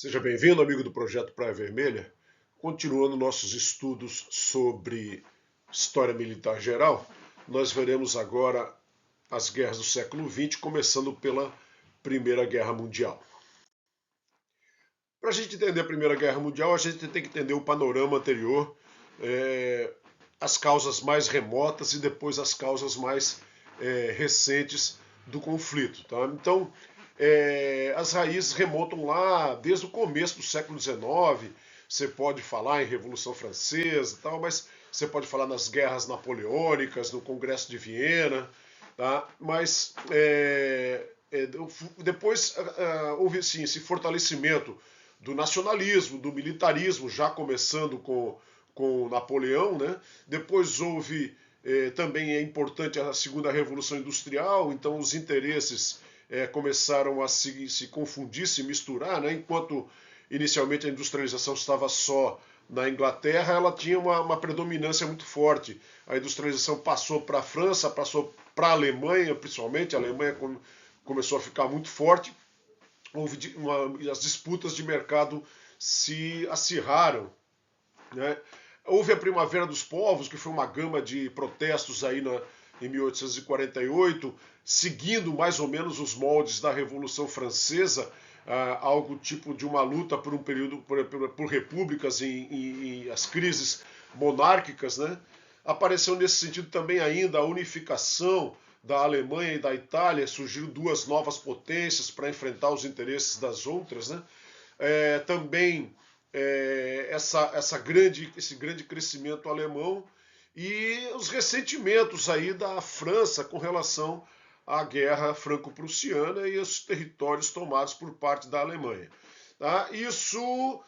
Seja bem-vindo, amigo do Projeto Praia Vermelha. Continuando nossos estudos sobre história militar geral, nós veremos agora as guerras do século XX, começando pela Primeira Guerra Mundial. Para a gente entender a Primeira Guerra Mundial, a gente tem que entender o panorama anterior, as causas mais remotas e depois as causas mais recentes do conflito. Tá? Então, as raízes remontam lá desde o começo do século XIX. Você pode falar em Revolução Francesa, tal, mas você pode falar nas guerras napoleônicas, no Congresso de Viena, tá? Mas depois houve assim, esse fortalecimento do nacionalismo, do militarismo, já começando com Napoleão, né? Depois houve também é importante a segunda revolução industrial, então os interesses começaram a se confundir, se misturar, né? Enquanto inicialmente a industrialização estava só na Inglaterra, ela tinha uma predominância muito forte. A industrialização passou para a França, passou para a Alemanha, principalmente. A Alemanha começou a ficar muito forte. As disputas de mercado se acirraram, né? Houve a Primavera dos Povos, que foi uma gama de protestos aí em 1848, seguindo mais ou menos os moldes da Revolução Francesa, algo tipo de uma luta por um período por repúblicas em as crises monárquicas, né? Apareceu nesse sentido também ainda a unificação da Alemanha e da Itália, surgiram duas novas potências para enfrentar os interesses das outras, né? Também esse grande crescimento alemão e os ressentimentos aí da França com relação à guerra franco-prussiana e os territórios tomados por parte da Alemanha. Tá? Isso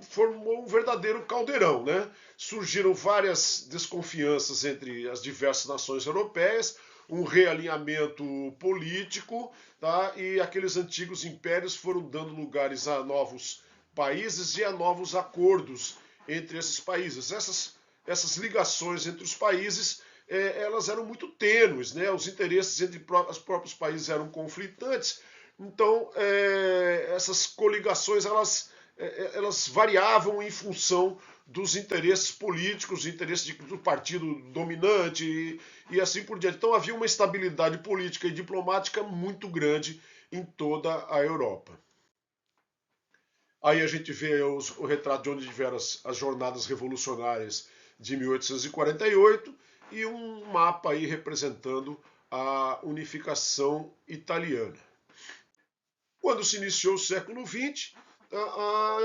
formou um verdadeiro caldeirão, né? Surgiram várias desconfianças entre as diversas nações europeias, um realinhamento político, tá? E aqueles antigos impérios foram dando lugares a novos países e a novos acordos entre esses países. Essas ligações entre os países elas eram muito tênues, né? Os interesses entre os próprios países eram conflitantes. Então, essas coligações elas variavam em função dos interesses políticos, interesses do partido dominante e assim por diante. Então havia uma instabilidade política e diplomática muito grande em toda a Europa. Aí a gente vê o retrato de onde tiveram as jornadas revolucionárias de 1848 e um mapa aí representando a unificação italiana. Quando se iniciou o século XX,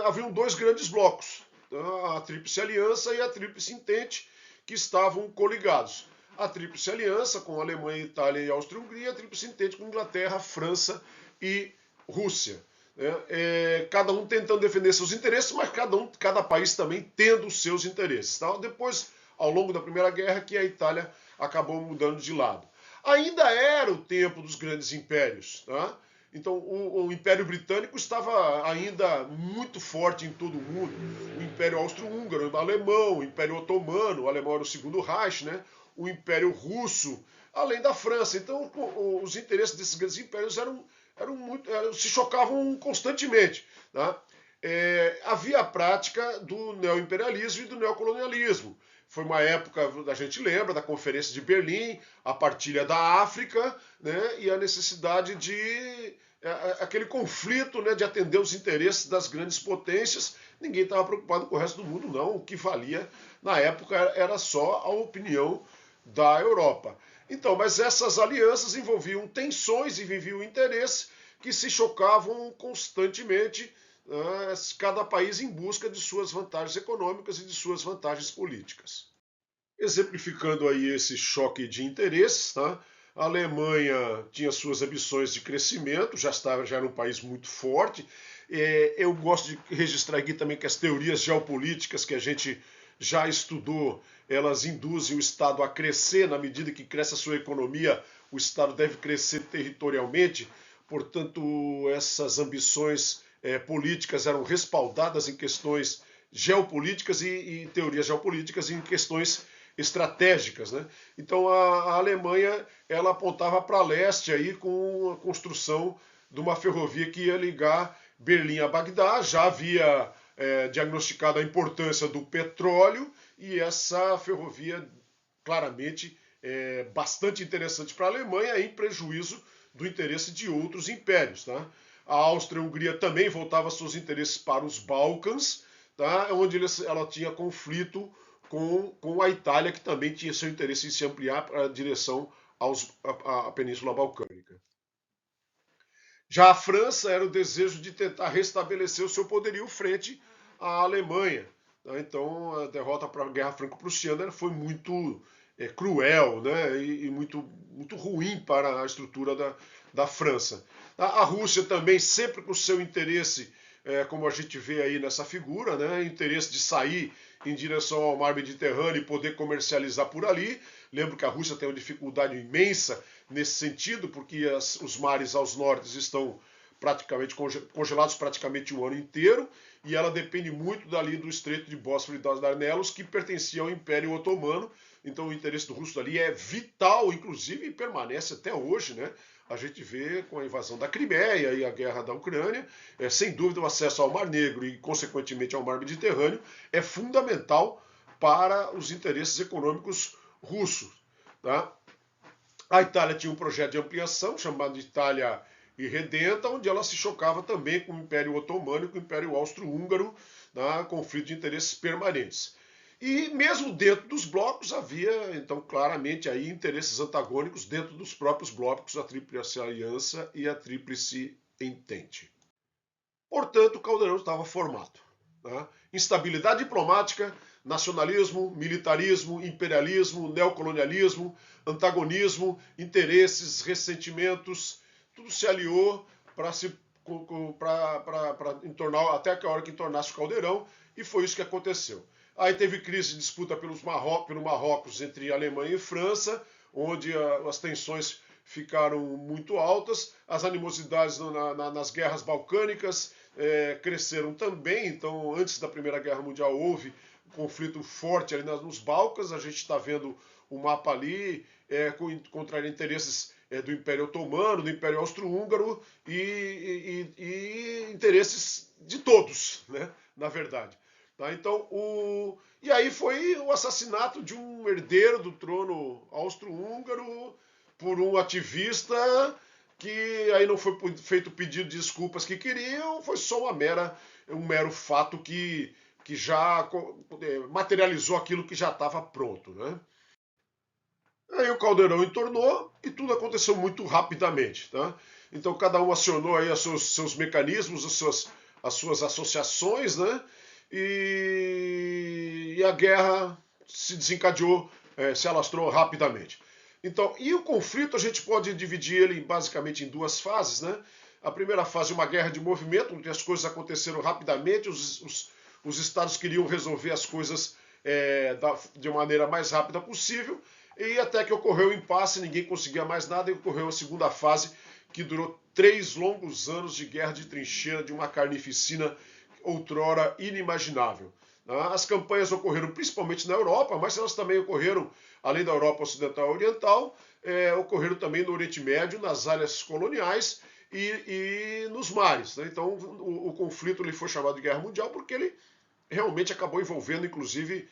haviam dois grandes blocos, a Tríplice Aliança e a Tríplice Entente, que estavam coligados. A Tríplice Aliança com a Alemanha, Itália e Áustria-Hungria, a Tríplice Entente com Inglaterra, França e Rússia. Cada um tentando defender seus interesses, mas cada país também tendo os seus interesses. Tá? Depois, ao longo da Primeira Guerra, que a Itália acabou mudando de lado. Ainda era o tempo dos grandes impérios. Tá? Então, o Império Britânico estava ainda muito forte em todo o mundo. O Império Austro-Húngaro, o Alemão, o Império Otomano, o alemão era o segundo Reich, né? O Império Russo, além da França. Então, os interesses desses grandes impérios se chocavam constantemente. Tá? Havia a prática do neoimperialismo e do neocolonialismo. Foi uma época, a gente lembra, da Conferência de Berlim, a partilha da África, né, e a necessidade de aquele conflito, né, de atender os interesses das grandes potências. Ninguém estava preocupado com o resto do mundo, não. O que valia na época era só a opinião da Europa. Então, mas essas alianças envolviam tensões e viviam interesses que se chocavam constantemente, cada país em busca de suas vantagens econômicas e de suas vantagens políticas. Exemplificando aí esse choque de interesses, tá? A Alemanha tinha suas ambições de crescimento, já era um país muito forte. Eu gosto de registrar aqui também que as teorias geopolíticas que a gente já estudou, elas induzem o Estado a crescer. Na medida que cresce a sua economia, o Estado deve crescer territorialmente. Portanto, essas ambições políticas eram respaldadas em questões geopolíticas e teorias geopolíticas e em questões estratégicas, né? Então a Alemanha ela apontava para leste aí com a construção de uma ferrovia que ia ligar Berlim a Bagdá, já havia diagnosticado a importância do petróleo e essa ferrovia claramente bastante interessante para a Alemanha, em prejuízo do interesse de outros impérios. Tá? A Áustria e a Hungria também voltavam seus interesses para os Balcãs, tá? Onde ela tinha conflito com a Itália, que também tinha seu interesse em se ampliar para a direção à Península Balcânica. Já a França era o desejo de tentar restabelecer o seu poderio frente à Alemanha. Tá? Então a derrota para a Guerra Franco-Prussiana foi muito cruel, né? E muito ruim para a estrutura da França. A Rússia também sempre com o seu interesse, como a gente vê aí nessa figura, né? Interesse de sair em direção ao mar Mediterrâneo e poder comercializar por ali. Lembro que a Rússia tem uma dificuldade imensa nesse sentido, porque os mares aos nortes estão praticamente congelados praticamente o ano inteiro, e ela depende muito dali do Estreito de Bósforo e das Dardanelos, que pertencia ao Império Otomano. Então o interesse do russo ali é vital, inclusive, e permanece até hoje, né? A gente vê com a invasão da Crimeia e a guerra da Ucrânia, sem dúvida o acesso ao Mar Negro e, consequentemente, ao Mar Mediterrâneo é fundamental para os interesses econômicos russos. Tá? A Itália tinha um projeto de ampliação chamado de Itália Irredenta, onde ela se chocava também com o Império Otomano e com o Império Austro-Húngaro, né, conflito de interesses permanentes. E mesmo dentro dos blocos havia, então, claramente aí interesses antagônicos dentro dos próprios blocos, a Tríplice Aliança e a Tríplice Entente. Portanto, o Caldeirão estava formado. Né? Instabilidade diplomática, nacionalismo, militarismo, imperialismo, neocolonialismo, antagonismo, interesses, ressentimentos, tudo se aliou para entornar até a hora que entornasse o Caldeirão, e foi isso que aconteceu. Aí teve crise de disputa pelo Marrocos entre Alemanha e França, onde as tensões ficaram muito altas, as animosidades nas guerras balcânicas cresceram também. Então, antes da Primeira Guerra Mundial houve um conflito forte ali nos Balcãs. A gente está vendo o mapa ali contra interesses do Império Otomano, do Império Austro-Húngaro e interesses de todos, né, na verdade. Tá? Então, e aí foi o assassinato de um herdeiro do trono austro-húngaro por um ativista que aí não foi feito pedido de desculpas que queriam, foi só um mero fato que já materializou aquilo que já estava pronto. Né? Aí o Caldeirão entornou e tudo aconteceu muito rapidamente. Tá? Então cada um acionou aí os seus mecanismos, as suas associações, né? E a guerra se desencadeou, se alastrou rapidamente. Então, e o conflito a gente pode dividir ele basicamente em duas fases, né? A primeira fase é uma guerra de movimento, onde as coisas aconteceram rapidamente, os estados queriam resolver as coisas de maneira mais rápida possível, e até que ocorreu o impasse, ninguém conseguia mais nada, e ocorreu a segunda fase, que durou 3 longos anos de guerra de trincheira, de uma carnificina outrora inimaginável. As campanhas ocorreram principalmente na Europa, mas elas também ocorreram, além da Europa Ocidental e Oriental, ocorreram também no Oriente Médio, nas áreas coloniais e nos mares. Né? Então o conflito ele foi chamado de Guerra Mundial porque ele realmente acabou envolvendo, inclusive,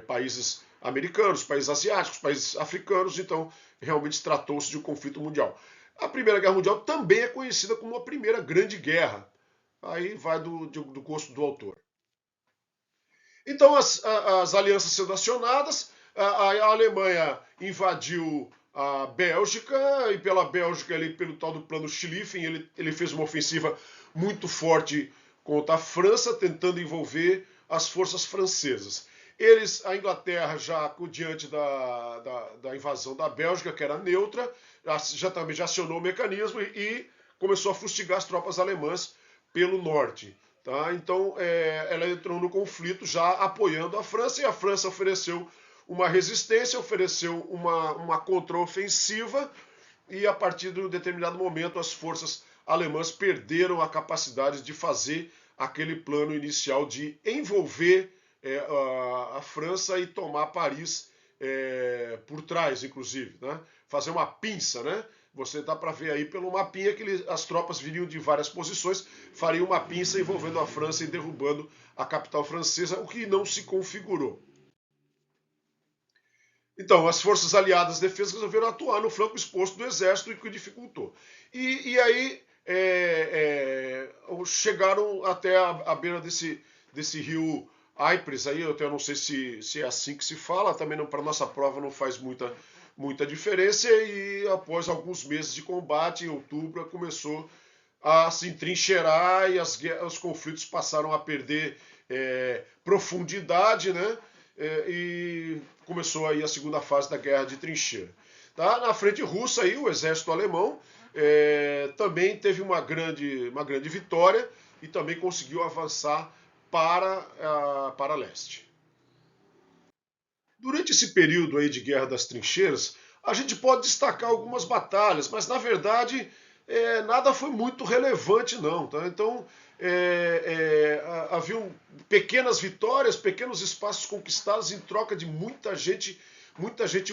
países americanos, países asiáticos, países africanos. Então realmente tratou-se de um conflito mundial. A Primeira Guerra Mundial também é conhecida como a Primeira Grande Guerra. Aí vai do gosto do autor. Então, as alianças sendo acionadas, a Alemanha invadiu a Bélgica, e pela Bélgica, pelo tal do plano Schlieffen, ele fez uma ofensiva muito forte contra a França, tentando envolver as forças francesas. A Inglaterra, já diante da invasão da Bélgica, que era neutra, também já acionou o mecanismo e começou a fustigar as tropas alemãs pelo norte. Tá? Então, ela entrou no conflito já apoiando a França, e a França ofereceu uma resistência, ofereceu uma contraofensiva, e a partir de um determinado momento as forças alemãs perderam a capacidade de fazer aquele plano inicial de envolver a França e tomar Paris por trás, inclusive. Né? Fazer uma pinça, né? Você dá para ver aí pelo mapinha que as tropas viriam de várias posições, fariam uma pinça envolvendo a França e derrubando a capital francesa, o que não se configurou. Então, as forças aliadas de defesa resolveram atuar no flanco exposto do exército, o que dificultou. E aí chegaram até a beira desse rio Ypres, aí eu até não sei se é assim que se fala, também para nossa prova não faz muita diferença, e após alguns meses de combate, em outubro, começou a se entrincheirar e os conflitos passaram a perder profundidade, né? E começou aí a segunda fase da guerra de trincheira. Tá? Na frente russa, aí, o exército alemão também teve uma grande vitória e também conseguiu avançar para leste. Durante esse período aí de Guerra das Trincheiras, a gente pode destacar algumas batalhas, mas na verdade nada foi muito relevante não. Tá? Então haviam pequenas vitórias, pequenos espaços conquistados em troca de muita gente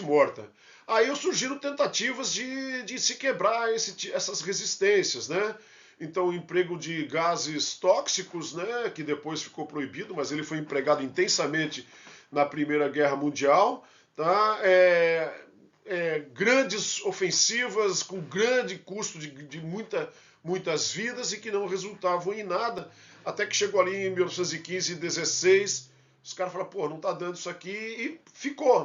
morta. Aí surgiram tentativas de se quebrar essas resistências, né? Então, o emprego de gases tóxicos, né, que depois ficou proibido, mas ele foi empregado intensamente na Primeira Guerra Mundial, tá? Grandes ofensivas com grande custo de muitas vidas e que não resultavam em nada, até que chegou ali em 1915 e 16, os caras falaram, pô, não tá dando isso aqui, e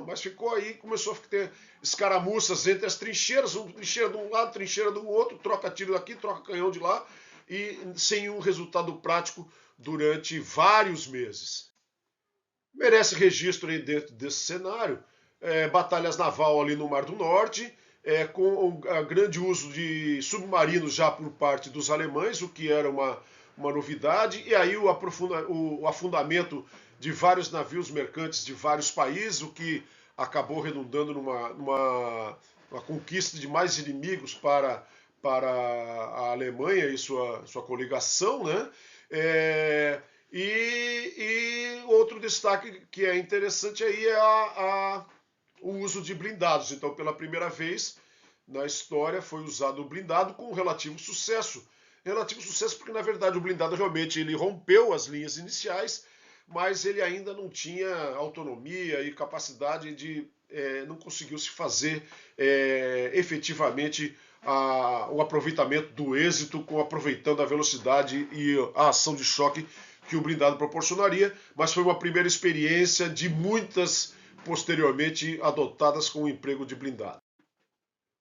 mas ficou aí, começou a ter escaramuças entre as trincheiras, trincheira de um lado, trincheira do outro, troca tiro daqui, troca canhão de lá, e sem um resultado prático durante vários meses. Merece registro aí dentro desse cenário, batalhas naval ali no Mar do Norte, com o grande uso de submarinos já por parte dos alemães, o que era uma novidade, e aí o afundamento de vários navios mercantes de vários países, o que acabou redundando numa conquista de mais inimigos para a Alemanha e sua coligação, né? E outro destaque que é interessante aí é o uso de blindados. Então, pela primeira vez na história foi usado o blindado com relativo sucesso. Relativo sucesso porque, na verdade, o blindado realmente ele rompeu as linhas iniciais, mas ele ainda não tinha autonomia e capacidade não conseguiu se fazer efetivamente o aproveitamento do êxito, aproveitando a velocidade e a ação de choque que o blindado proporcionaria, mas foi uma primeira experiência de muitas posteriormente adotadas com o emprego de blindado.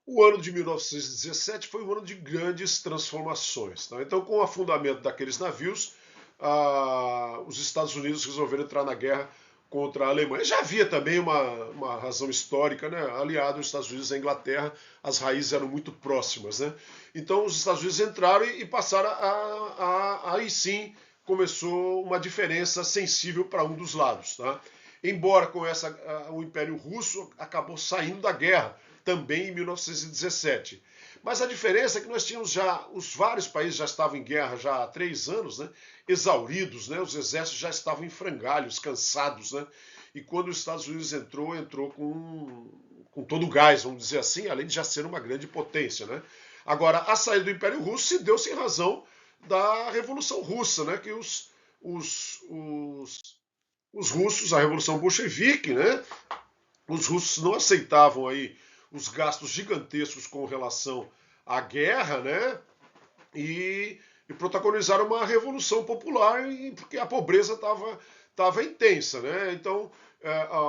O ano de 1917 foi um ano de grandes transformações. Tá? Então, com o afundamento daqueles navios, os Estados Unidos resolveram entrar na guerra contra a Alemanha. Já havia também uma razão histórica, né? Aliado os Estados Unidos à Inglaterra, as raízes eram muito próximas. Né? Então, os Estados Unidos entraram e passaram aí sim começou uma diferença sensível para um dos lados. Tá? Embora com o Império Russo acabou saindo da guerra, também em 1917. Mas a diferença é que nós tínhamos os vários países já estavam em guerra já há 3 anos, né, exauridos, né, os exércitos já estavam em frangalhos, cansados. Né, e quando os Estados Unidos entrou com todo o gás, vamos dizer assim, além de já ser uma grande potência. Né. Agora, a saída do Império Russo se deu sem razão da Revolução Russa, né, que os russos, a Revolução Bolchevique, né, os russos não aceitavam aí os gastos gigantescos com relação à guerra, né, e protagonizaram uma revolução popular porque a pobreza estava intensa, né, então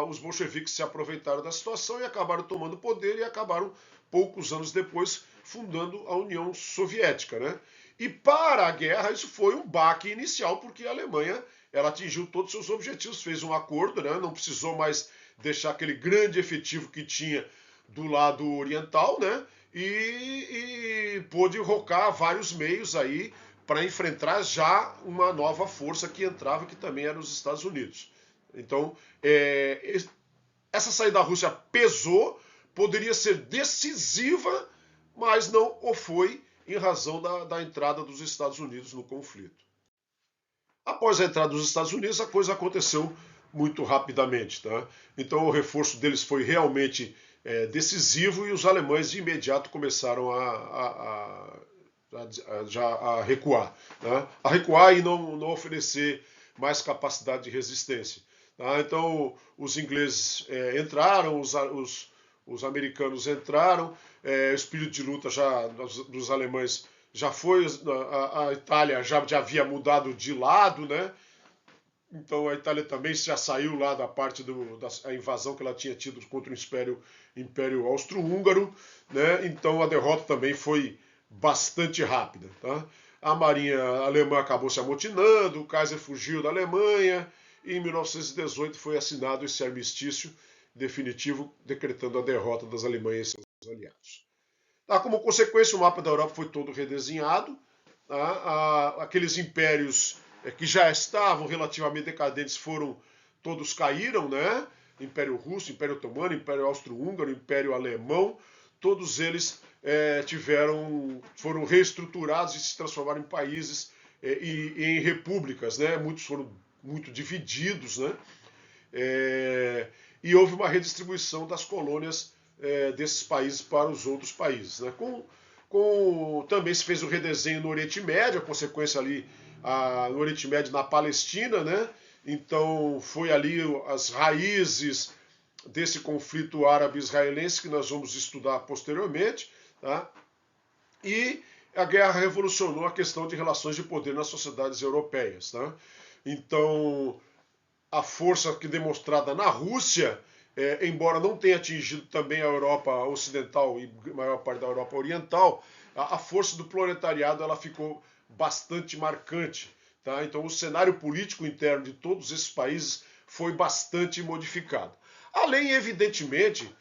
os bolcheviques se aproveitaram da situação e acabaram tomando poder e acabaram, poucos anos depois, fundando a União Soviética, né. E para a guerra isso foi um baque inicial, porque a Alemanha ela atingiu todos os seus objetivos, fez um acordo, né, não precisou mais deixar aquele grande efetivo que tinha do lado oriental, né, e pôde rocar vários meios aí para enfrentar já uma nova força que entrava, que também era os Estados Unidos. Então, essa saída da Rússia pesou, poderia ser decisiva, mas não o foi, em razão da entrada dos Estados Unidos no conflito. Após a entrada dos Estados Unidos, a coisa aconteceu muito rapidamente. Tá? Então o reforço deles foi realmente decisivo, e os alemães de imediato começaram já a recuar, né? A recuar e não oferecer mais capacidade de resistência. Tá? Então os ingleses entraram, os americanos entraram, o espírito de luta já dos alemães já foi, a Itália já havia mudado de lado, né? Então a Itália também já saiu lá da parte da invasão que ela tinha tido contra o Império Austro-Húngaro, né? Então a derrota também foi bastante rápida, tá? A marinha alemã acabou se amotinando, o Kaiser fugiu da Alemanha e em 1918 foi assinado esse armistício definitivo decretando a derrota das Alemanhas e seus aliados. Tá? Como consequência, o mapa da Europa foi todo redesenhado, tá? Aqueles impérios que já estavam relativamente decadentes todos caíram, né? Império Russo, Império Otomano, Império Austro-Húngaro, Império Alemão, todos eles foram reestruturados e se transformaram em países e em repúblicas, né? Muitos foram muito divididos, né? E houve uma redistribuição das colônias desses países para os outros países, né? Também se fez o redesenho no Oriente Médio, a consequência ali no Oriente Médio, na Palestina, né? Então foi ali as raízes desse conflito árabe-israelense que nós vamos estudar posteriormente, tá? E a guerra revolucionou a questão de relações de poder nas sociedades europeias, tá? Então a força que demonstrada na Rússia, embora não tenha atingido também a Europa Ocidental e a maior parte da Europa Oriental, a força do proletariado ela ficou bastante marcante. Tá? Então o cenário político interno de todos esses países foi bastante modificado. Além, evidentemente,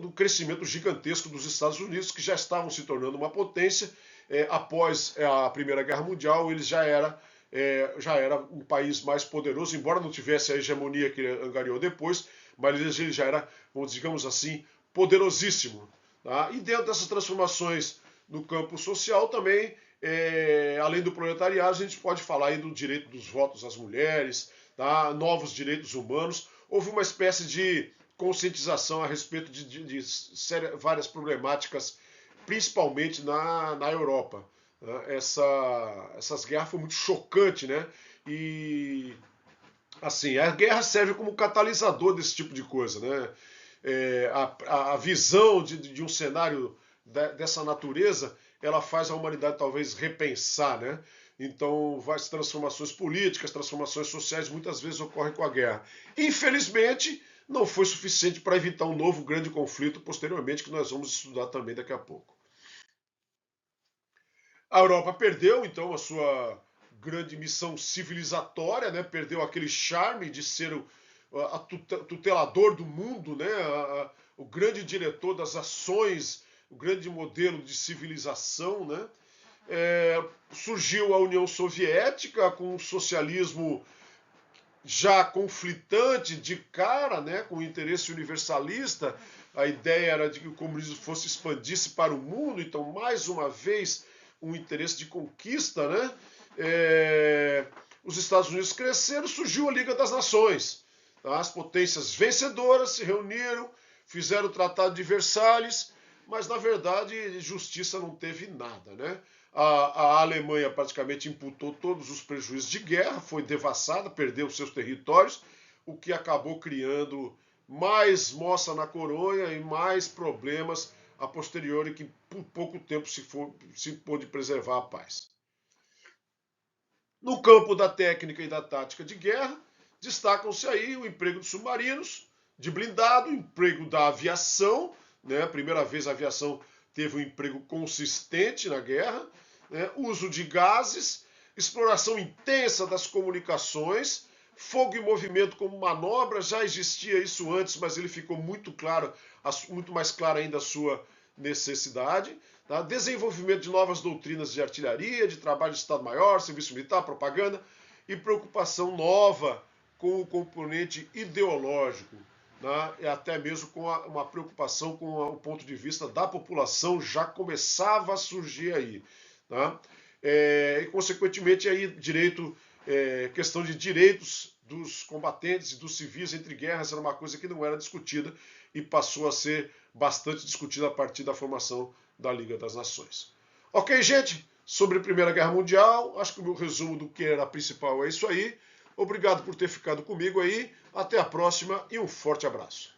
do crescimento gigantesco dos Estados Unidos, que já estavam se tornando uma potência. Após a Primeira Guerra Mundial, eles já era um país mais poderoso, embora não tivesse a hegemonia que angariou depois, mas ele já era, digamos assim, poderosíssimo. Tá? E dentro dessas transformações no campo social também, além do proletariado, a gente pode falar aí do direito dos votos às mulheres, tá? Novos direitos humanos. Houve uma espécie de conscientização a respeito de várias problemáticas, principalmente na Europa. Essas guerras foi muito chocante, né? E assim, a guerra serve como catalisador desse tipo de coisa, né? A visão de um cenário dessa natureza, ela faz a humanidade talvez repensar, né? Então, várias transformações políticas, transformações sociais, muitas vezes ocorrem com a guerra. Infelizmente, não foi suficiente para evitar um novo grande conflito posteriormente, que nós vamos estudar também daqui a pouco. A Europa perdeu, então, a sua grande missão civilizatória, né? Perdeu aquele charme de ser o tutelador do mundo, né? O grande diretor das ações, o grande modelo de civilização, né? Surgiu a União Soviética com o socialismo já conflitante de cara, né, com o interesse universalista. A ideia era de que o comunismo fosse expandir-se para o mundo, então mais uma vez um interesse de conquista, né? Os Estados Unidos cresceram, surgiu a Liga das Nações. As potências vencedoras se reuniram, fizeram o Tratado de Versalhes, mas na verdade justiça não teve nada, né? A Alemanha praticamente imputou todos os prejuízos de guerra, foi devassada, perdeu seus territórios, o que acabou criando mais moça na coronha e mais problemas a posteriori, que por pouco tempo se pôde preservar a paz. No campo da técnica e da tática de guerra, destacam-se aí o emprego de submarinos, de blindado, o emprego da aviação, né? A primeira vez a aviação teve um emprego consistente na guerra, né? Uso de gases, exploração intensa das comunicações, fogo em movimento como manobra, já existia isso antes, mas ele ficou muito mais claro ainda a sua necessidade. Tá? Desenvolvimento de novas doutrinas de artilharia, de trabalho de Estado-Maior, serviço militar, propaganda e preocupação nova com o componente ideológico, né? E até mesmo com uma preocupação com o ponto de vista da população já começava a surgir aí. Tá? e consequentemente aí questão de direitos dos combatentes e dos civis entre guerras era uma coisa que não era discutida e passou a ser bastante discutida a partir da formação da Liga das Nações. Ok, gente? Sobre a Primeira Guerra Mundial, acho que o meu resumo do que era principal é isso aí. Obrigado por ter ficado comigo aí. Até a próxima e um forte abraço.